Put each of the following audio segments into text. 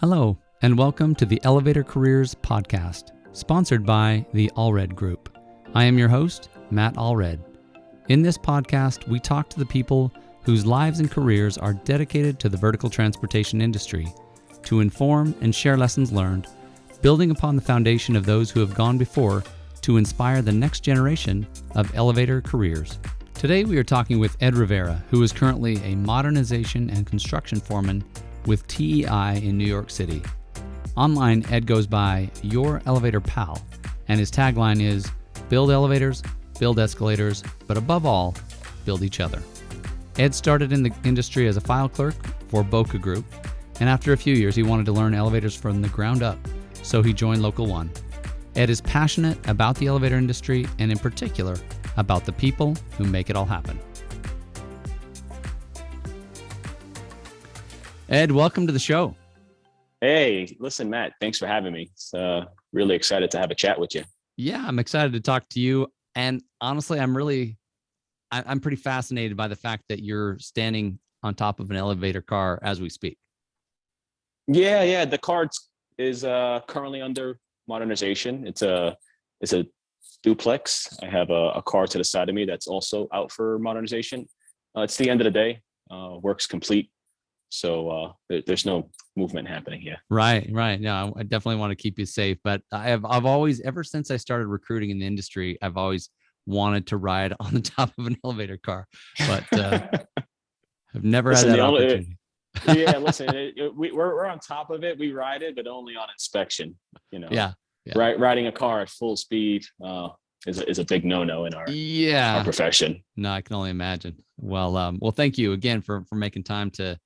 Hello, and welcome to the Elevator Careers Podcast, sponsored by the Allred Group. I am your host, Matt Allred. In this podcast, we talk to the people whose lives and careers are dedicated to the vertical transportation industry to inform and share lessons learned, building upon the foundation of those who have gone before to inspire the next generation of elevator careers. Today, we are talking with Ed Rivera, who is currently a modernization and construction foreman with TEI in New York City. Online, Ed goes by Your Elevator Pal, and his tagline is, build elevators, build escalators, but above all, build each other. Ed started in the industry as a file clerk for Boca Group, and after a few years, he wanted to learn elevators from the ground up, so he joined Local 1. Ed is passionate about the elevator industry, and in particular, about the people who make it all happen. Ed, welcome to the show. Hey, listen, Matt, thanks for having me. It's really excited to have a chat with you. Yeah, I'm excited to talk to you. And honestly, I'm pretty fascinated by the fact that you're standing on top of an elevator car as we speak. Yeah. The car is currently under modernization. It's a duplex. I have a car to the side of me that's also out for modernization. It's the end of the day. Work's complete. So there's no movement happening here. Right. No, I definitely want to keep you safe. But I've always, ever since I started recruiting in the industry, I've always wanted to ride on the top of an elevator car, but I've never had that opportunity. Listen, we're on top of it. We ride it, but only on inspection. Yeah. Riding a car at full speed is a big no-no in our profession. No, I can only imagine. Well, thank you again for making time to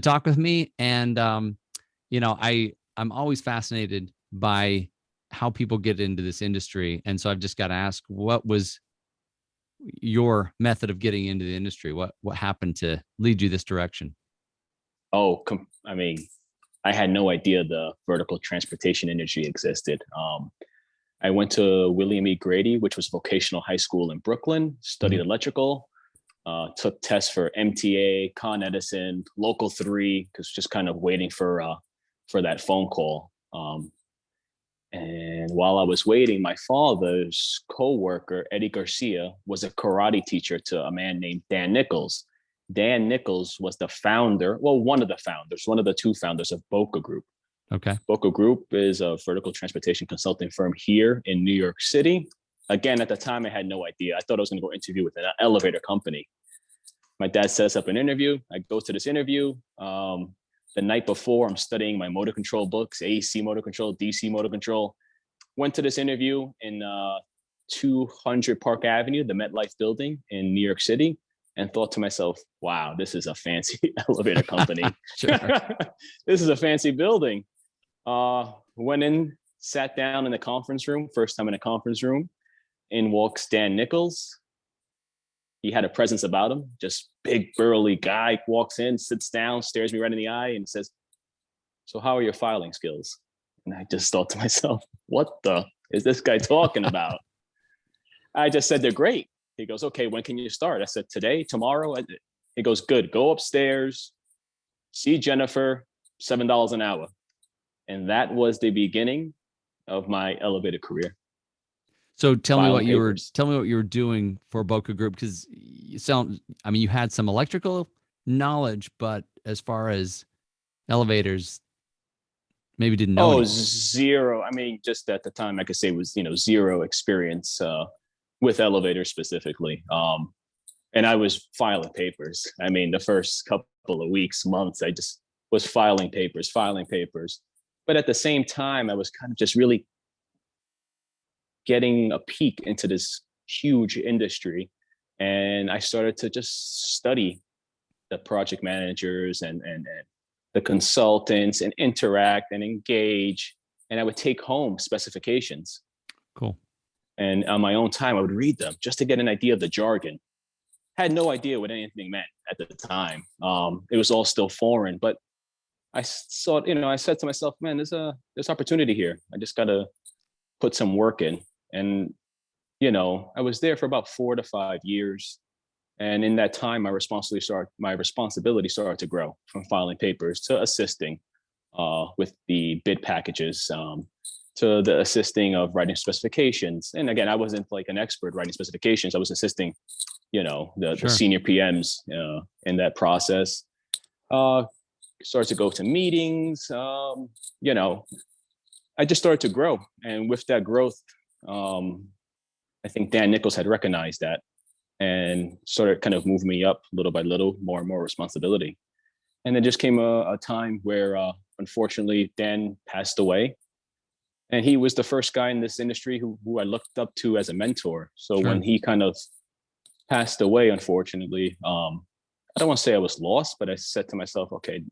talk with me. And, I'm always fascinated by how people get into this industry. And so I've just got to ask, what was your method of getting into the industry? What happened to lead you this direction? I had no idea the vertical transportation industry existed. I went to William E. Grady, which was vocational high school in Brooklyn, studied electrical, took tests for MTA, Con Edison, Local 3, because just kind of waiting for that phone call. And while I was waiting, my father's coworker, Eddie Garcia, was a karate teacher to a man named Dan Nichols. Dan Nichols was the founder, one of the two founders of Boca Group. Okay. Boca Group is a vertical transportation consulting firm here in New York City. Again, at the time, I had no idea. I thought I was going to go interview with an elevator company. My dad sets up an interview. I go to this interview. The night before, I'm studying my motor control books, AC motor control, DC motor control. Went to this interview in 200 Park Avenue, the MetLife building in New York City, and thought to myself, wow, this is a fancy elevator company. This is a fancy building. Went in, sat down in the conference room, first time in a conference room. In walks Dan Nichols. He had a presence about him, just big burly guy, walks in, sits down, stares me right in the eye and says, so how are your filing skills? And I just thought to myself, what the is this guy talking about? I just said, they're great. He goes, okay, when can you start? I said, today, tomorrow? He goes, good, go upstairs, see Jennifer, $7 an hour. And that was the beginning of my elevator career. So tell me what you were doing for Boca Group, because you had some electrical knowledge, but as far as elevators, maybe didn't know. Oh, zero. Just at the time I could say was, zero experience with elevators specifically. And I was filing papers. The first couple of weeks, months, I just was filing papers. But at the same time, I was kind of just really getting a peek into this huge industry. And I started to just study the project managers and the consultants and interact and engage. And I would take home specifications. Cool. And on my own time, I would read them just to get an idea of the jargon. Had no idea what anything meant at the time. It was all still foreign, but I saw, I said to myself, man, there's opportunity here. I just got to put some work in. And, I was there for about 4 to 5 years. And in that time, my responsibility started to grow from filing papers to assisting, with the bid packages, to the assisting of writing specifications. And again, I wasn't like an expert writing specifications. I was assisting, the senior PMs in that process. Started to go to meetings. I just started to grow, and with that growth, I think Dan Nichols had recognized that and started kind of moving me up little by little, more and more responsibility. And then just came a time where, unfortunately, Dan passed away. And he was the first guy in this industry who I looked up to as a mentor. So when he kind of passed away, unfortunately, I don't want to say I was lost, but I said to myself, okay,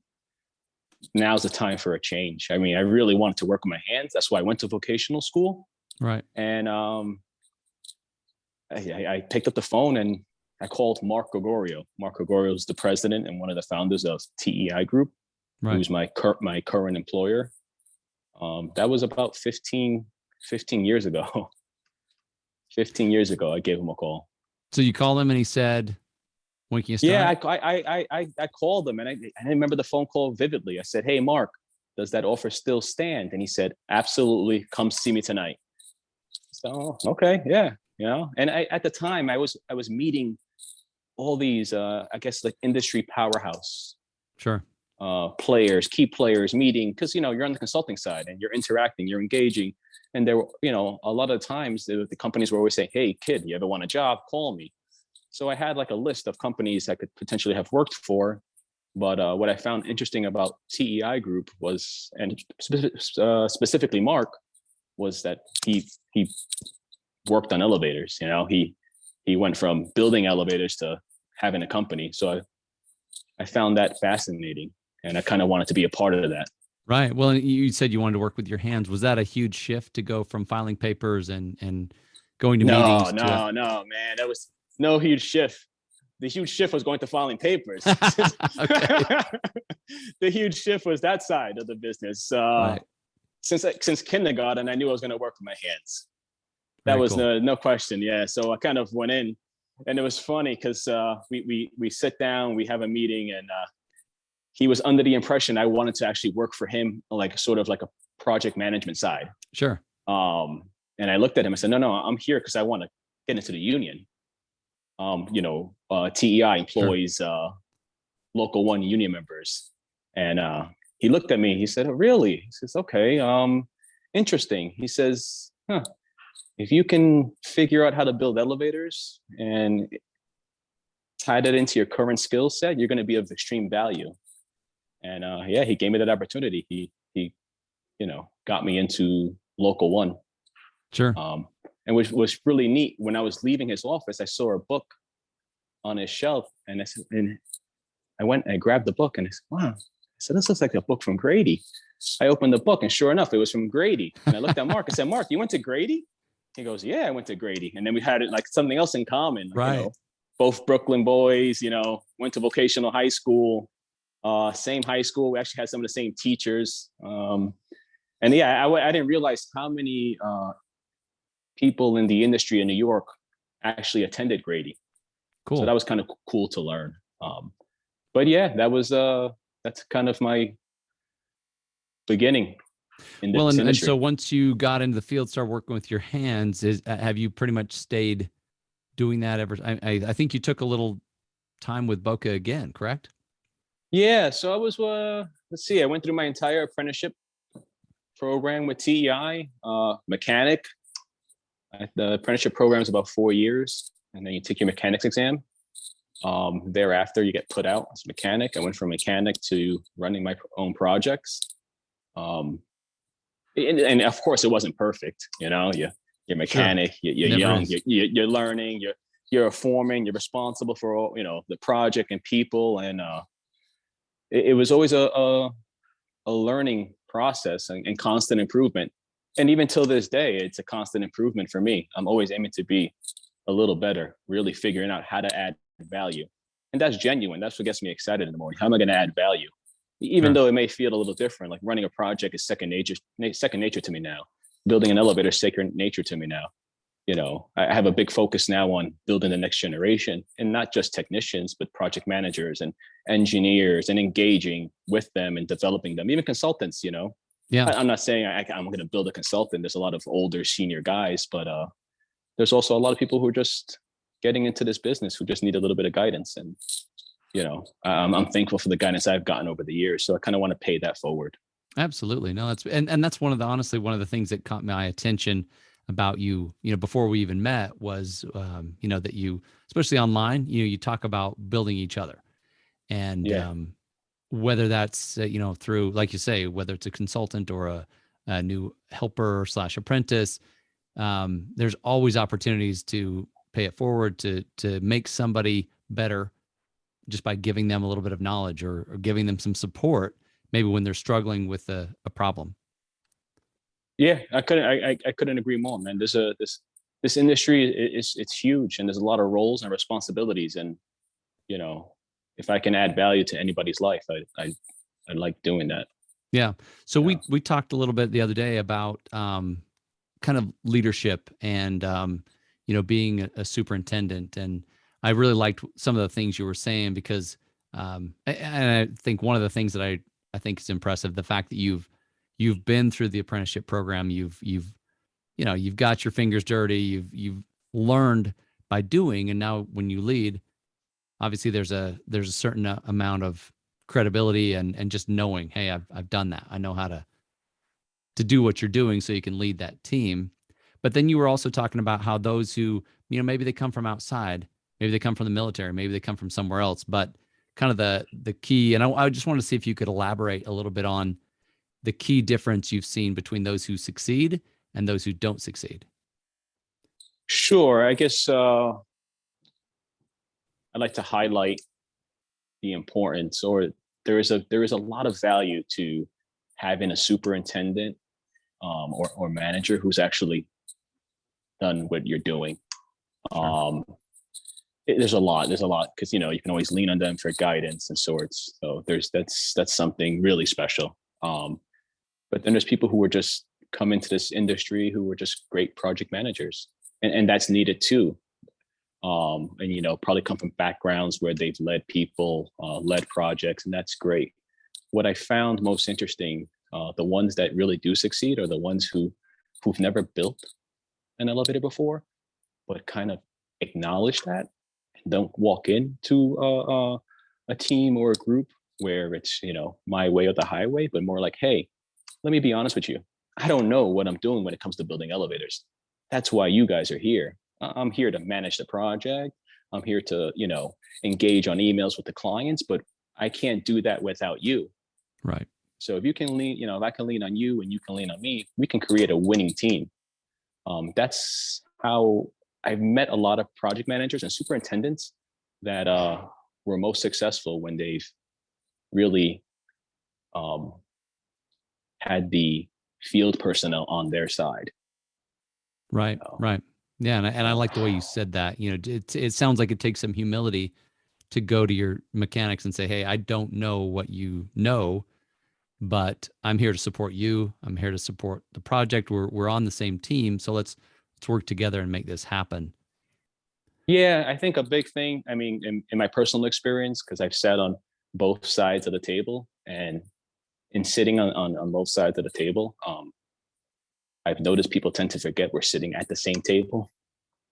now's the time for a change. I mean, I really wanted to work with my hands. That's why I went to vocational school. Right. And I picked up the phone and I called Mark Gregorio. Mark Gregorio is the president and one of the founders of TEI Group, who's my current employer. That was about 15 years ago. 15 years ago, I gave him a call. So you called him and he said, when can you start? Yeah, I called him and I remember the phone call vividly. I said, hey, Mark, does that offer still stand? And he said, absolutely. Come see me tonight. So, okay. Yeah. And at the time I was meeting all these, I guess, like industry powerhouse key players meeting, because, you're on the consulting side and you're interacting, you're engaging. And there were, a lot of times the companies were always saying, hey, kid, you ever want a job? Call me. So I had like a list of companies I could potentially have worked for. But what I found interesting about TEI Group was, and specifically Mark, was that he worked on elevators. He went from building elevators to having a company. So I found that fascinating, and I kind of wanted to be a part of that. Right. Well, you said you wanted to work with your hands. Was that a huge shift to go from filing papers and going to meetings? No, man. That was no huge shift. The huge shift was going to filing papers. The huge shift was that side of the business. Since kindergarten, I knew I was going to work with my hands. That was cool. No question. Yeah. So I kind of went in, and it was funny because we sit down, we have a meeting, and he was under the impression I wanted to actually work for him, like sort of like a project management side. Sure. And I looked at him and said, no, I'm here because I want to get into the union. TEI employs local one union members. And he looked at me, he said, oh, really? He says, okay, interesting. He says, if you can figure out how to build elevators and tie that into your current skill set, you're going to be of extreme value. And he gave me that opportunity. He got me into local one. Sure. And which was really neat. When I was leaving his office, I saw a book on his shelf, and I went and I grabbed the book, and I said, wow. I said, this looks like a book from Grady. I opened the book, and sure enough, it was from Grady. And I looked at Mark. I said, Mark, you went to Grady? He goes, yeah, I went to Grady. And then we had like something else in common. Right. Both Brooklyn boys, went to vocational high school, same high school. We actually had some of the same teachers. I didn't realize how many people in the industry in New York actually attended Grady. Cool. So that was kind of cool to learn. But yeah, that's kind of my beginning in this industry. And so once you got into the field, started working with your hands, have you pretty much stayed doing that ever? I think you took a little time with Boca again, correct? Yeah. So I was, let's see, I went through my entire apprenticeship program with TEI, mechanic. The apprenticeship program is about 4 years, and then you take your mechanics exam. Thereafter, you get put out as a mechanic. I went from mechanic to running my own projects. And of course, it wasn't perfect. You're mechanic, sure. You're young, you're learning, you're a foreman, you're responsible for all, the project and people. And it was always a learning process and constant improvement. And even till this day, it's a constant improvement for me. I'm always aiming to be a little better, really figuring out how to add value. And that's genuine. That's what gets me excited in the morning. How am I going to add value? Even though it may feel a little different, like running a project is second nature to me now. Building an elevator is second nature to me now. I have a big focus now on building the next generation, and not just technicians, but project managers and engineers, and engaging with them and developing them, even consultants. Yeah. I'm not saying I'm going to build a consultant. There's a lot of older senior guys, but there's also a lot of people who are just getting into this business who just need a little bit of guidance. And, I'm thankful for the guidance I've gotten over the years. So I kind of want to pay that forward. Absolutely. No, and that's honestly, one of the things that caught my attention about you, before we even met was, that you, especially online, you talk about building each other, and, Yeah. whether that's, through, like you say, whether it's a consultant or a new helper slash apprentice, there's always opportunities to pay it forward, to make somebody better just by giving them a little bit of knowledge, or giving them some support, maybe when they're struggling with a problem. Yeah. I couldn't agree more, man. This industry it's huge, and there's a lot of roles and responsibilities. And, you know, if I can add value to anybody's life, I like doing that. Yeah. So Yeah. we talked a little bit the other day about, kind of leadership, and, being a superintendent. And I really liked some of the things you were saying, because, and I think one of the things that I think is impressive, the fact that you've been through the apprenticeship program, you've got your fingers dirty, you've learned by doing, and now when you lead, obviously there's a certain amount of credibility, and just knowing, hey, I've done that. I know how to do what you're doing, so you can lead that team. But then you were also talking about how those who, maybe they come from outside, maybe they come from the military, maybe they come from somewhere else, but kind of the key, and I just wanted to see if you could elaborate a little bit on the key difference you've seen between those who succeed and those who don't succeed. Sure. I guess I'd like to highlight the importance, or there is a lot of value to having a superintendent, or manager who's actually done what you're doing. Sure. There's a lot because you can always lean on them for guidance and sorts. So that's something really special. But then there's people who are just come into this industry who are just great project managers, and that's needed too. And probably come from backgrounds where they've led people, led projects, and that's great. What I found most interesting, the ones that really do succeed are the ones who've never built an elevator before, but kind of acknowledge that, and don't walk into a team or a group where it's my way or the highway, but more like, hey, let me be honest with you. I don't know what I'm doing when it comes to building elevators. That's why you guys are here. I'm here to manage the project. I'm here to, engage on emails with the clients, but I can't do that without you. Right. So if you can lean, if I can lean on you and you can lean on me, we can create a winning team. That's how I've met a lot of project managers and superintendents that were most successful when they've really um, had the field personnel on their side. Right. So, Right. Yeah. And I like the way you said that. It sounds like it takes some humility to go to your mechanics and say, hey, I don't know what you know, but I'm here to support you. I'm here to support the project. We're on the same team. So let's work together and make this happen. yeah, I think a big thing, I mean, in my personal experience, because I've sat on both sides of the table, and in sitting on both sides of the table, I've noticed people tend to forget we're sitting at the same table,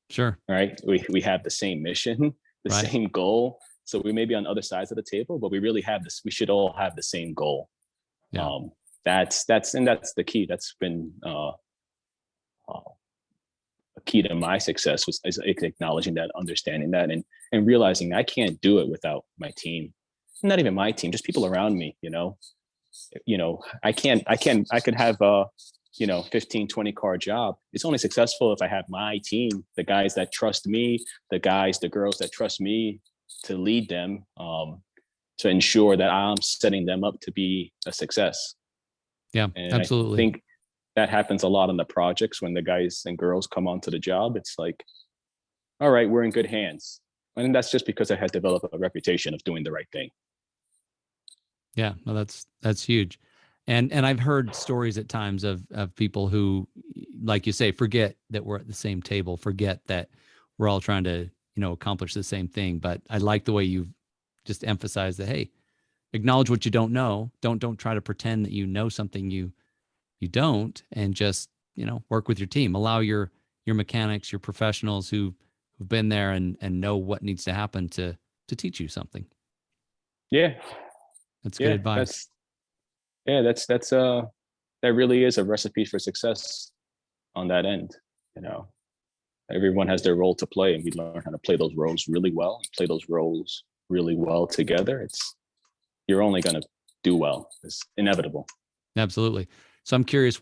Sure. right? We have the same mission, the Right. same goal. So we may be on other sides of the table, but we really have this. We should all have the same goal. Yeah. That's the key. That's been a key to my success, is acknowledging that, understanding that, and realizing I can't do it without my team. Not even my team, just people around me. I could have a 15, 20 car job. It's only successful if I have my team, the guys that trust me, the girls that trust me to lead them, to ensure that I'm setting them up to be a success. Yeah, And I absolutely. think that happens a lot on the projects when the guys and girls come onto the job. It's like, all right, we're in good hands. And that's just because I had developed a reputation of doing the right thing. Yeah, no, that's huge. And I've heard stories at times of people who, like you say, forget that we're at the same table, forget that we're all trying to, accomplish the same thing. But I like the way you've just emphasized that, hey, acknowledge what you don't know. Don't try to pretend that you know something you don't, and just, work with your team. Allow your mechanics, your professionals who've been there and know what needs to happen to teach you something. Yeah. That's good advice. That really is a recipe for success on that end. Everyone has their role to play, and we learn how to play those roles really well, play those roles really well together. You're only going to do well. It's inevitable. Absolutely. So I'm curious,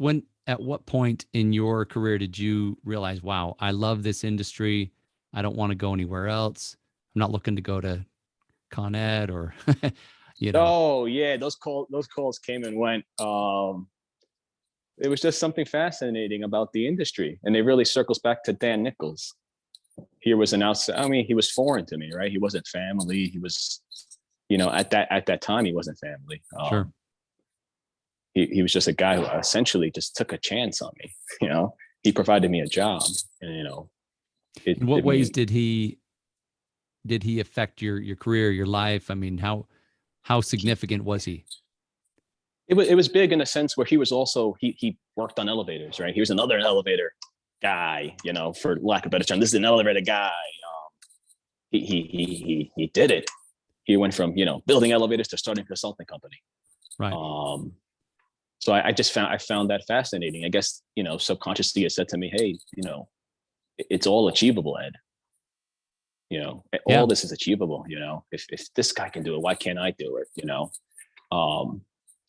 at what point in your career did you realize, wow, I love this industry. I don't want to go anywhere else. I'm not looking to go to Con Ed or, Oh yeah. Those calls came and went. It was just something fascinating about the industry, and it really circles back to Dan Nichols. He was an outside. I mean, he was foreign to me, right? He wasn't family. He was, at that time, he wasn't family. Sure. He was just a guy who essentially just took a chance on me. He provided me a job, and in what ways did he affect your career, your life? I mean, how significant was he? It was big in a sense where he was also he worked on elevators, right? He was another elevator guy, for lack of a better term. This is an elevator guy. He did it. He went from building elevators to starting a consulting company. Right. So I found that fascinating. I guess subconsciously it said to me, hey, it's all achievable, Ed. All this is achievable. If this guy can do it, why can't I do it?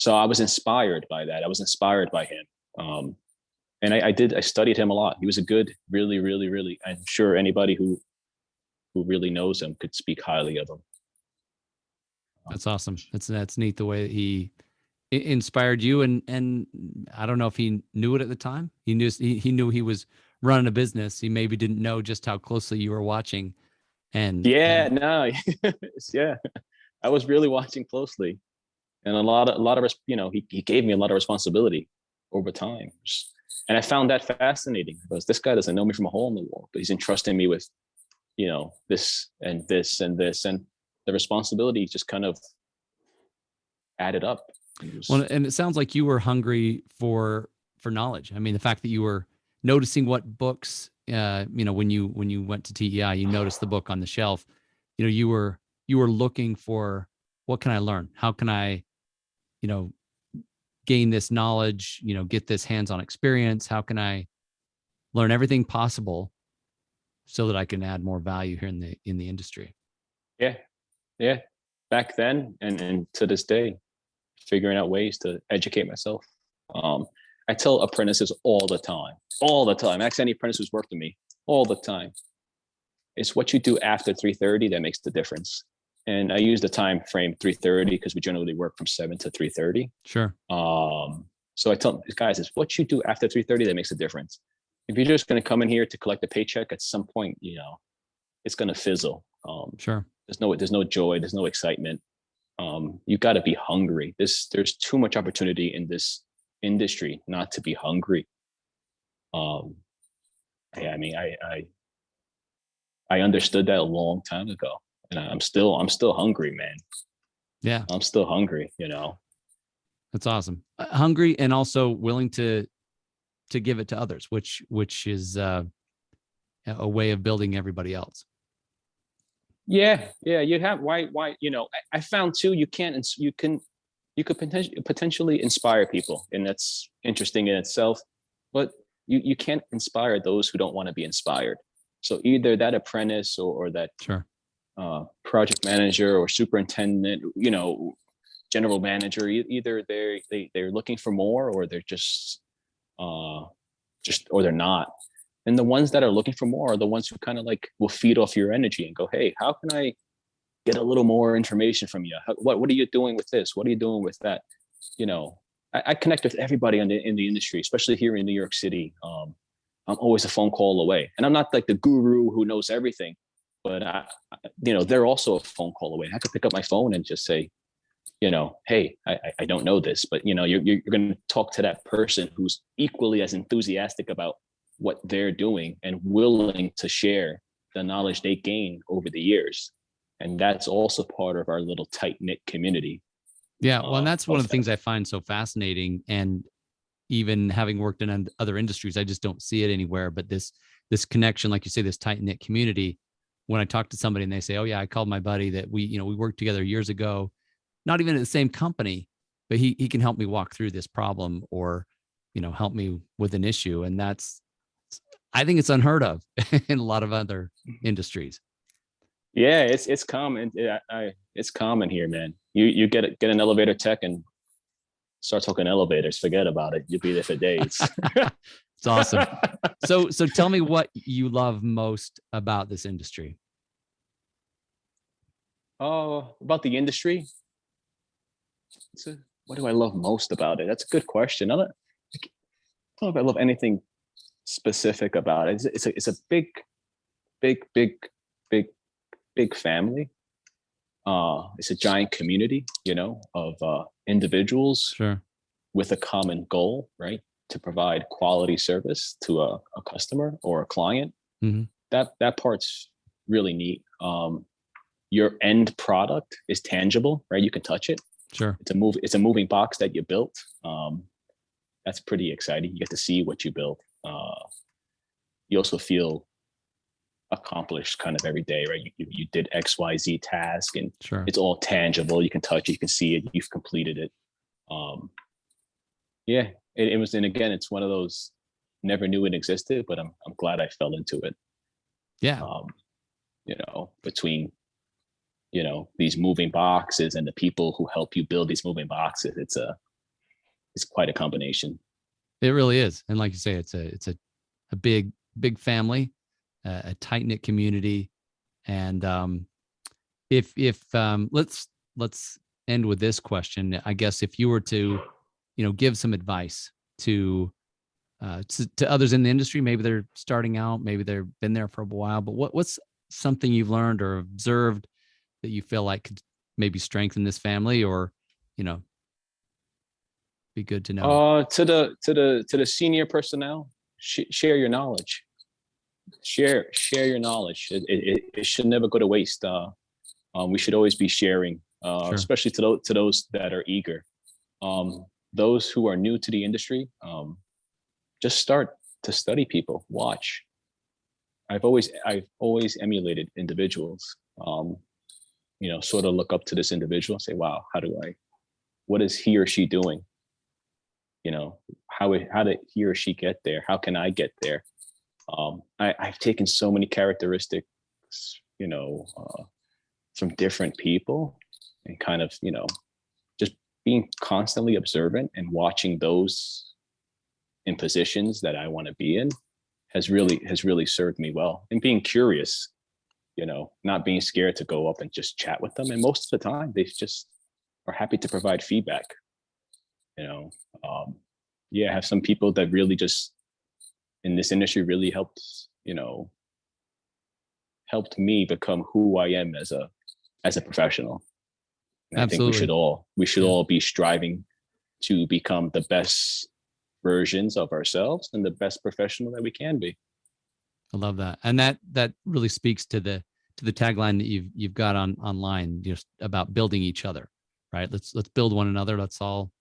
So I was inspired by that. I was inspired by him. And I studied him a lot. He was a good, really, really, really, I'm sure anybody who really knows him could speak highly of him. That's awesome. That's neat the way that he inspired you. And I don't know if he knew it at the time. He knew he was running a business. He maybe didn't know just how closely you were watching. No, yeah, I was really watching closely. And a lot of he gave me a lot of responsibility over time, and I found that fascinating because this guy doesn't know me from a hole in the wall, but he's entrusting me with this and this and this, and the responsibility just kind of added up. And it sounds like you were hungry for knowledge. I mean, the fact that you were noticing what books, when you went to TEI, you noticed the book on the shelf. You were looking for, what can I learn? How can I gain this knowledge, get this hands-on experience? How can I learn everything possible so that I can add more value here in the industry? Yeah. Back then and to this day, figuring out ways to educate myself. I tell apprentices all the time, ask any apprentice who's worked with me all the time. It's what you do after 3:30 that makes the difference. And I use the time frame 3:30 because we generally work from 7 to 3:30. Sure. So I tell these guys, it's what you do after 3:30 that makes a difference. If you're just going to come in here to collect a paycheck, at some point, it's going to fizzle. Sure. There's no joy. There's no excitement. You got to be hungry. There's too much opportunity in this industry not to be hungry. I mean, I understood that a long time ago. And I'm still hungry, man. Yeah. I'm still hungry, That's awesome. Hungry and also willing to give it to others, which is a way of building everybody else. Yeah. You have why I found too you could potentially inspire people, and that's interesting in itself. But you can't inspire those who don't want to be inspired. So either that apprentice or that sure. Project manager or superintendent, general manager, either they're looking for more, or they're just or they're not. And the ones that are looking for more are the ones who kind of like will feed off your energy and go, hey, how can I get a little more information from you? What are you doing with this? What are you doing with that? I connect with everybody in the industry, especially here in New York City. I'm always a phone call away, and I'm not like the guru who knows everything, but they're also a phone call away. I could pick up my phone and just say, hey, I don't know this, but you're going to talk to that person who's equally as enthusiastic about what they're doing and willing to share the knowledge they gain over the years. And that's also part of our little tight knit community. Yeah. Well, and that's one of the things I find so fascinating. And even having worked in other industries, I just don't see it anywhere. But this connection, like you say, this tight knit community. When I talk to somebody and they say, "Oh yeah, I called my buddy that we worked together years ago, not even at the same company, but he can help me walk through this problem or help me with an issue," and I think it's unheard of in a lot of other industries. Yeah, it's common. It's common here, man. You get an elevator tech and start talking elevators. Forget about it. You'll be there for days. It's awesome. So tell me what you love most about this industry. Oh, about the industry. What do I love most about it? That's a good question. I don't know if I love anything specific about it. It's a big, big, big, big, big family. It's a giant community, of individuals Sure. with a common goal, right? To provide quality service to a customer or a client. Mm-hmm. That part's really neat. Your end product is tangible, right? You can touch it. Sure. It's a moving box that you built. That's pretty exciting. You get to see what you built. You also feel accomplished kind of every day, right? You did XYZ task and sure. It's all tangible. You can touch it, you can see it, you've completed it. Yeah, it was, and again, it's one of those never knew it existed, but I'm glad I fell into it. Yeah. Between these moving boxes and the people who help you build these moving boxes, it's quite a combination. It really is. And like you say, it's a big family, a tight knit community. And if let's end with this question. I guess if you were to give some advice to others in the industry, maybe they're starting out, maybe they've been there for a while, but what's something you've learned or observed that you feel like could maybe strengthen this family or be good to know? To the senior personnel, share your knowledge. Share your knowledge. It should never go to waste. We should always be sharing, Sure. especially to those that are eager. Those who are new to the industry, just start to study people. Watch. I've always emulated individuals. Sort of look up to this individual and say, "Wow, what is he or she doing? How did he or she get there? How can I get there?" I've taken so many characteristics, from different people, and kind of, just being constantly observant and watching those in positions that I want to be in has really served me well. And being curious, not being scared to go up and just chat with them. And most of the time, they just are happy to provide feedback. I have some people that really just in this industry really helped me become who I am as a professional. And Absolutely. I think we should all be striving to become the best versions of ourselves and the best professional that we can be. I love that. And that really speaks to the tagline that you've got online, just about building each other, right? Let's build one another. Let's all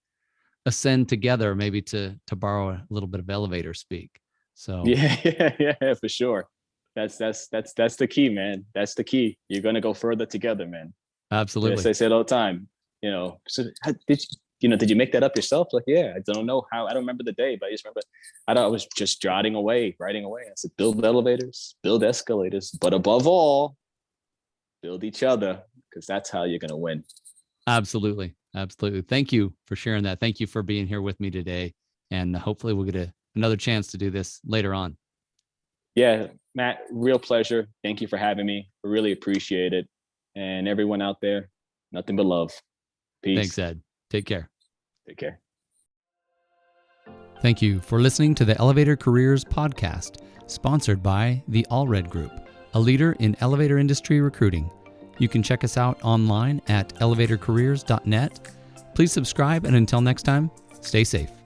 ascend together, maybe to borrow a little bit of elevator speak. So yeah, for sure. That's the key, man. That's the key. You're gonna go further together, man. Absolutely. Yes, I say it all the time. So did you make that up yourself? Like, yeah, I don't know how. I don't remember the day, but I just remember I was just writing away. I said, build elevators, build escalators, but above all, build each other, because that's how you're gonna win. Absolutely. Thank you for sharing that. Thank you for being here with me today, and hopefully we'll get another chance to do this later on. Yeah, Matt, real pleasure. Thank you for having me. I really appreciate it. And everyone out there, nothing but love. Peace. Thanks, Ed. Take care. Take care. Thank you for listening to the Elevator Careers Podcast, sponsored by the Allred Group, a leader in elevator industry recruiting. You can check us out online at elevatorcareers.net. Please subscribe, and until next time, stay safe.